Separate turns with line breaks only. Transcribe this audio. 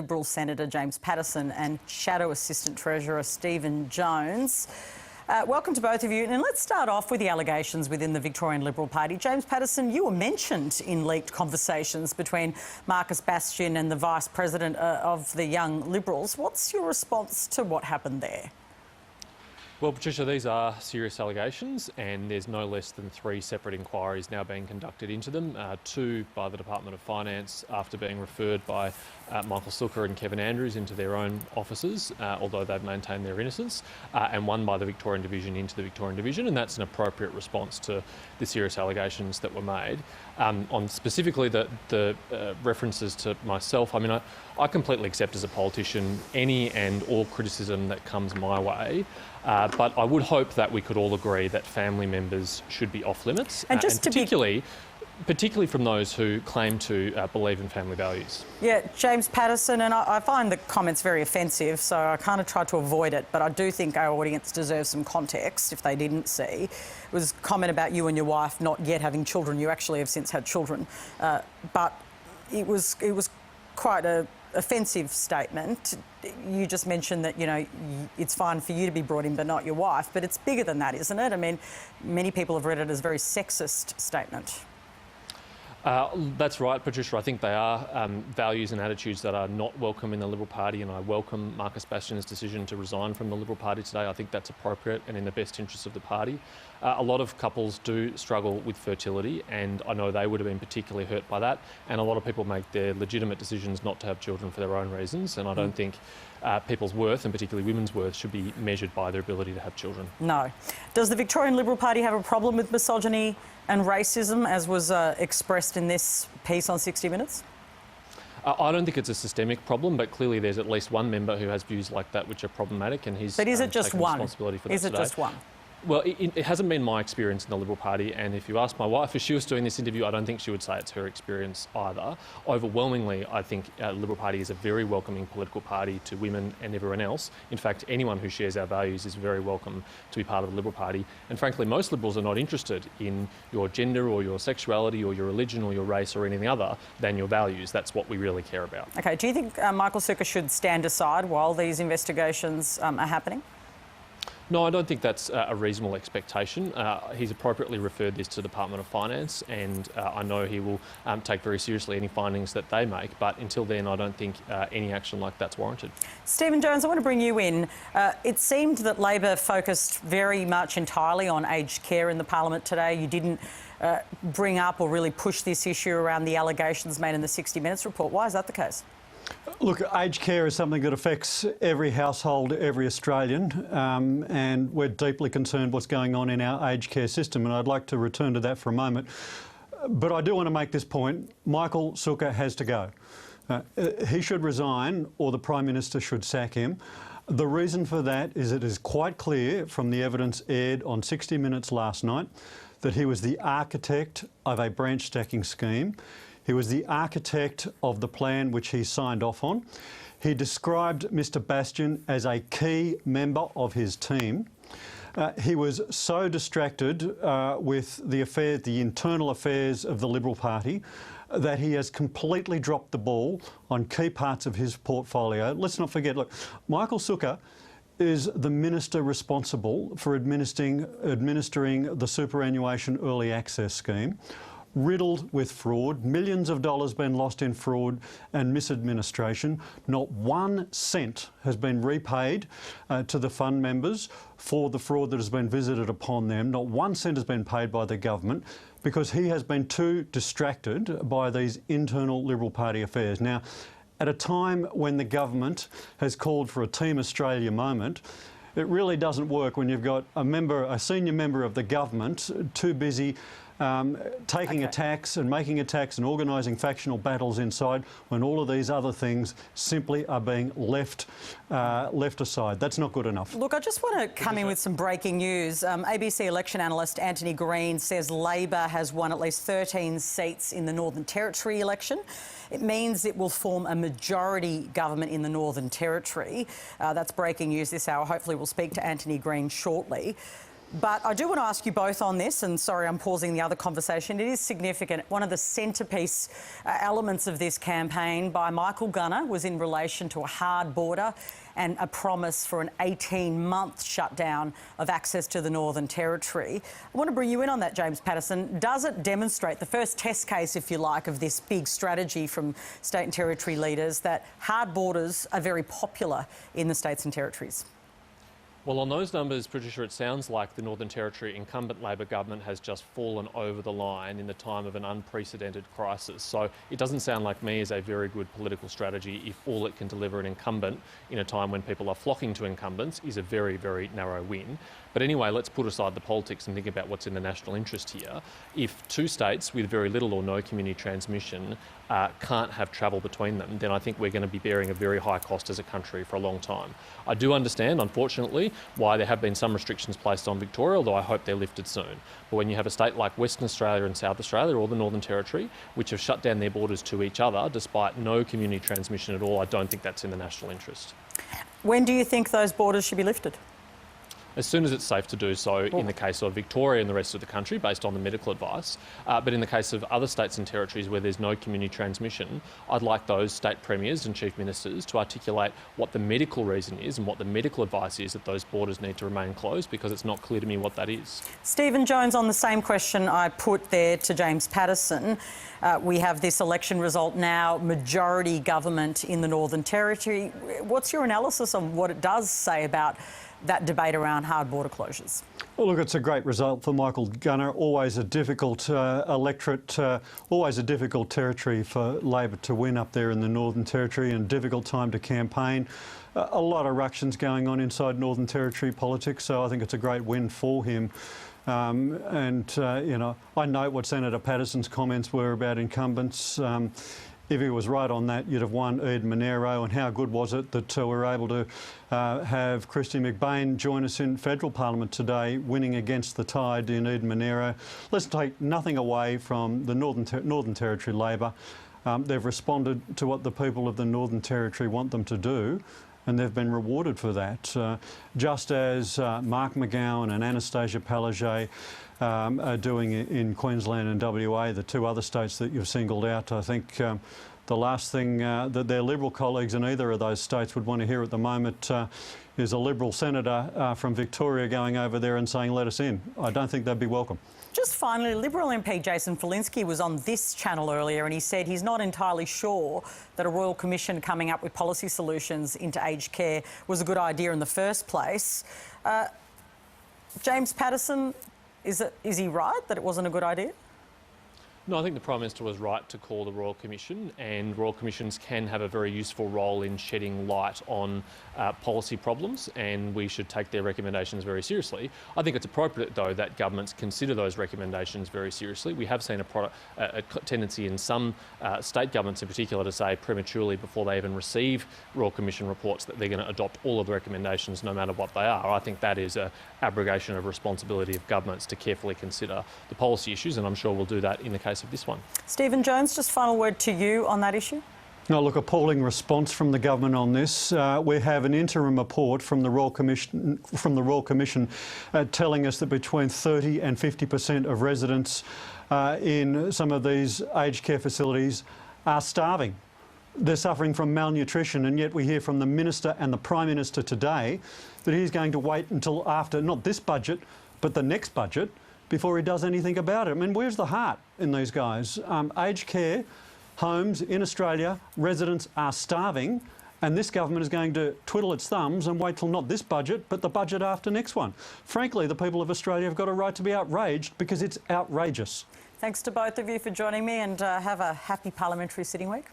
Liberal Senator James Paterson and Shadow Assistant Treasurer Stephen Jones. Welcome to both of you. And let's start off with the allegations within the Victorian Liberal Party. James Paterson, you were mentioned in leaked conversations between Marcus Bastian and the Vice President of the Young Liberals. What's your response to what happened there?
Well, Patricia, these are serious allegations, and there's no less than 3 separate inquiries now being conducted into them. 2 by the Department of Finance after being referred by Michael Sukkar and Kevin Andrews into their own offices, although they've maintained their innocence, and 1 by the Victorian Division into the Victorian Division, and that's an appropriate response to the serious allegations that were made. On specifically the references to myself, I mean, I completely accept as a politician any and all criticism that comes my way. But I would hope that we could all agree that family members should be off limits, and particularly from those who claim to believe in family values. Yeah,
James Paterson, and I find the comments very offensive, so I kind of try to avoid it, but I do think our audience deserves some context if they didn't see. It was a comment about you and your wife not yet having children. You actually have since had children, but it was quite a offensive statement. You just mentioned that, you know, it's fine for you to be brought in but not your wife, but it's bigger than that, isn't it? I mean, many people have read it as a very sexist statement.
That's right, Patricia. I think they are values and attitudes that are not welcome in the Liberal Party, and I welcome Marcus Bastian's decision to resign from the Liberal Party today. I think that's appropriate and in the best interest of the party. A lot of couples do struggle with fertility, and I know they would have been particularly hurt by that, and a lot of people make their legitimate decisions not to have children for their own reasons, and I don't think people's worth, and particularly women's worth, should be measured by their ability to have children.
No. Does the Victorian Liberal Party have a problem with misogyny and racism, as was expressed in this piece on 60 Minutes?
I don't think it's a systemic problem, but clearly there's at least one member who has views like that which are problematic, and he's
taken
responsibility for that today.
Is it just one?
Well, it hasn't been my experience in the Liberal Party, and if you ask my wife if she was doing this interview, I don't think she would say it's her experience either. Overwhelmingly, I think the Liberal Party is a very welcoming political party to women and everyone else. In fact, anyone who shares our values is very welcome to be part of the Liberal Party. And frankly, most Liberals are not interested in your gender or your sexuality or your religion or your race or anything other than your values. That's what we really care about.
OK, do you think Michael Sukkar should stand aside while these investigations are happening?
No, I don't think that's a reasonable expectation. He's appropriately referred this to the Department of Finance, and I know he will take very seriously any findings that they make, but until then I don't think any action like that's warranted.
Stephen Jones, I want to bring you in. It seemed that Labor focused very much entirely on aged care in the Parliament today. You didn't bring up or really push this issue around the allegations made in the 60 Minutes report. Why is that the case?
Look, aged care is something that affects every household, every Australian, and we're deeply concerned what's going on in our aged care system, and I'd like to return to that for a moment. But I do want to make this point. Michael Sukkar has to go. He should resign, or the Prime Minister should sack him. The reason for that is it is quite clear from the evidence aired on 60 Minutes last night that he was the architect of a branch stacking scheme. He was the architect of the plan which he signed off on. He described Mr Bastian as a key member of his team. He was so distracted with the internal affairs of the Liberal Party that he has completely dropped the ball on key parts of his portfolio. Let's not forget, look, Michael Sukkar is the minister responsible for administering the superannuation early access scheme, riddled with fraud, millions of dollars been lost in fraud and misadministration. Not 1 cent has been repaid to the fund members for the fraud that has been visited upon them. Not 1 cent has been paid by the government because he has been too distracted by these internal Liberal Party affairs. Now, at a time when the government has called for a Team Australia moment, it really doesn't work when you've got a senior member of the government too busy taking attacks and making attacks and organising factional battles inside when all of these other things simply are being left aside. That's not good enough.
Look, I just want to come in with some breaking news. ABC election analyst Anthony Green says Labor has won at least 13 seats in the Northern Territory election. It means it will form a majority government in the Northern Territory. That's breaking news this hour. Hopefully we'll speak to Anthony Green shortly. But I do want to ask you both on this, and sorry I'm pausing the other conversation. It is significant. One of the centrepiece elements of this campaign by Michael Gunner was in relation to a hard border and a promise for an 18-month shutdown of access to the Northern Territory. I want to bring you in on that, James Paterson. Does it demonstrate, the first test case, if you like, of this big strategy from state and territory leaders, that hard borders are very popular in the states and territories?
Well, on those numbers, Patricia, it sounds like the Northern Territory incumbent Labor government has just fallen over the line in the time of an unprecedented crisis. So it doesn't sound like me as a very good political strategy if all it can deliver an incumbent in a time when people are flocking to incumbents is a very, very narrow win. But anyway, let's put aside the politics and think about what's in the national interest here. If two states with very little or no community transmission can't have travel between them, then I think we're going to be bearing a very high cost as a country for a long time. I do understand, unfortunately, why there have been some restrictions placed on Victoria, although I hope they're lifted soon. But when you have a state like Western Australia and South Australia, or the Northern Territory, which have shut down their borders to each other despite no community transmission at all, I don't think that's in the national interest.
When do you think those borders should be lifted?
As soon as it's safe to do so in the case of Victoria and the rest of the country, based on the medical advice. But in the case of other states and territories where there's no community transmission, I'd like those state premiers and chief ministers to articulate what the medical reason is and what the medical advice is that those borders need to remain closed, because it's not clear to me what that is.
Stephen Jones, on the same question I put there to James Paterson, we have this election result now, majority government in the Northern Territory. What's your analysis on what it does say about that debate around hard border closures?
Well, look, it's a great result for Michael Gunner. Always a difficult electorate, always a difficult territory for Labor to win up there in the Northern Territory, and difficult time to campaign. A lot of ructions going on inside Northern Territory politics, so I think it's a great win for him. You know, I note what Senator Paterson's comments were about incumbents. If he was right on that, you'd have won Ed Monero, and how good was it that we were able to have Christy McBain join us in federal parliament today, winning against the tide in Ed Monero. Let's take nothing away from the Northern Territory Labor. They've responded to what the people of the Northern Territory want them to do, and they've been rewarded for that. Just as Mark McGowan and Anastasia Palaszczuk are doing in Queensland and WA, the two other states that you've singled out. I think the last thing that their Liberal colleagues in either of those states would want to hear at the moment is a Liberal senator from Victoria going over there and saying, let us in. I don't think they'd be welcome.
Just finally, Liberal MP Jason Falinski was on this channel earlier, and he said he's not entirely sure that a Royal Commission coming up with policy solutions into aged care was a good idea in the first place. James Paterson, is he right that it wasn't a good idea?
No, I think the Prime Minister was right to call the Royal Commission, and Royal Commissions can have a very useful role in shedding light on policy problems, and we should take their recommendations very seriously. I think it's appropriate, though, that governments consider those recommendations very seriously. We have seen a tendency in some state governments in particular to say prematurely before they even receive Royal Commission reports that they're going to adopt all of the recommendations no matter what they are. I think that is an abrogation of responsibility of governments to carefully consider the policy issues, and I'm sure we'll do that in the case of this one.
Stephen Jones, just final word to you on that issue.
No, look, appalling response from the government on this. We have an interim report from the Royal Commission telling us that between 30 and 50% of residents in some of these aged care facilities are starving. They're suffering from malnutrition, and yet we hear from the Minister and the Prime Minister today that he's going to wait until after, not this budget, but the next budget, before he does anything about it. I mean, where's the heart in these guys? Aged care homes in Australia, residents are starving, and this government is going to twiddle its thumbs and wait till not this budget, but the budget after next one. Frankly, the people of Australia have got a right to be outraged, because it's outrageous.
Thanks to both of you for joining me, and have a happy parliamentary sitting week.